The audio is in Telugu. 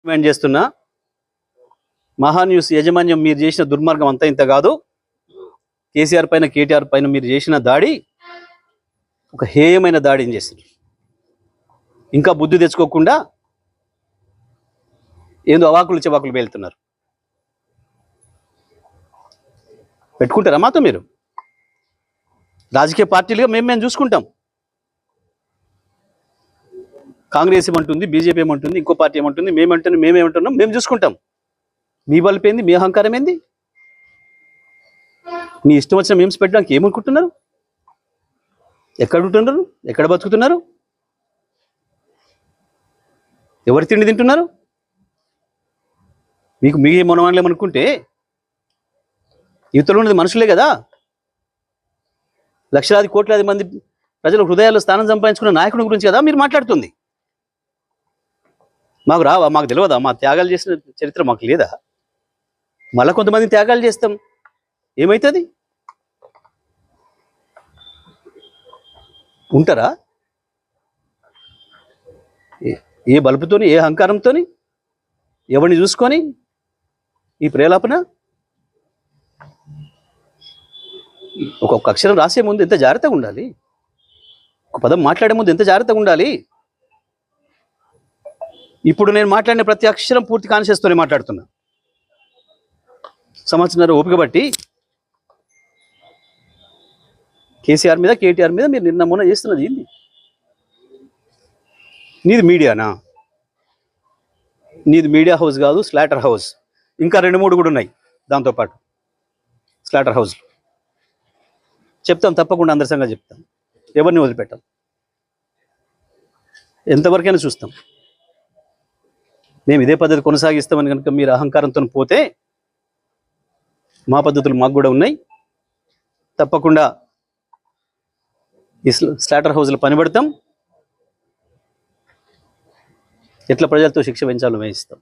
డిమాండ్ చేస్తున్నా, మహాన్యూస్ యాజమాన్యం మీరు చేసిన దుర్మార్గం అంతా ఇంత కాదు. కేసీఆర్ పైన కేటీఆర్ పైన మీరు చేసిన దాడి ఒక హేయమైన దాడిని చేసింది. ఇంకా బుద్ధి తెచ్చుకోకుండా ఏందో అవాకులు చెవాకులు పేలుతున్నారు. పెట్టుకుంటారా మాతో మీరు? రాజకీయ పార్టీలుగా మేము చూసుకుంటాం. కాంగ్రెస్ ఏమంటుంది, బీజేపీ ఏమంటుంది, ఇంకో పార్టీ ఏమంటుంది, మేమేమంటున్నాం, మేము చూసుకుంటాం. మీ బల్పు ఏంది, మీ అహంకారం ఏంది? మీ ఇష్టం వచ్చిన మేమ్స్ పెట్టడానికి ఏమనుకుంటున్నారు? ఎక్కడ ఉంటున్నారు? ఎక్కడ బతుకుతున్నారు? ఎవరి తిండి తింటున్నారు? మీకు మీ మనవాళ్ళేమనుకుంటే యువతలో ఉన్నది మనుషులే కదా. లక్షలాది కోట్లాది మంది ప్రజల హృదయాల్లో స్థానం సంపాదించుకున్న నాయకుడి గురించి కదా మీరు మాట్లాడుతుంది. మాకు రావా? మాకు తెలియదా? మా త్యాగాలు చేసిన చరిత్ర మాకు లేదా? మళ్ళీ కొంతమంది త్యాగాలు చేస్తాం, ఏమవుతుంది? ఉంటారా? ఏ బలుపుతోని, ఏ అహంకారంతో, ఎవరిని చూసుకొని ఈ ప్రేలాపన? ఒక్కొక్క అక్షరం రాసే ముందు ఎంత జాగ్రత్తగా ఉండాలి, ఒక పదం మాట్లాడే ముందు ఎంత జాగ్రత్తగా ఉండాలి. ఇప్పుడు నేను మాట్లాడిన ప్రతి అక్షరం పూర్తి కాన్షియస్తోనే మాట్లాడుతున్నా. సంవత్సరం ఓపిక బట్టి కేసీఆర్ మీద, కేటీఆర్ మీద మీరు నిన్న మొన్న చేస్తున్నది ఏంది? నీది మీడియానా? నీది మీడియా హౌస్ కాదు, స్లాటర్ హౌస్. ఇంకా 2-3 కూడా ఉన్నాయి దాంతోపాటు స్లాటర్ హౌస్లు. చెప్తాం, తప్పకుండా అందరి సంగతి చెప్తాం. ఎవరిని వదిలిపెట్టాం, ఎంతవరకైనా చూస్తాం. మేము ఇదే పద్ధతి కొనసాగిస్తామని కనుక మీరు అహంకారంతో పోతే మా పద్ధతులు మాకు కూడా ఉన్నాయి. తప్పకుండా ఈ స్లాటర్ హౌస్లో పనిపడతాం. ఎట్లా ప్రజలతో శిక్ష పెంచాలో వేయిస్తాం.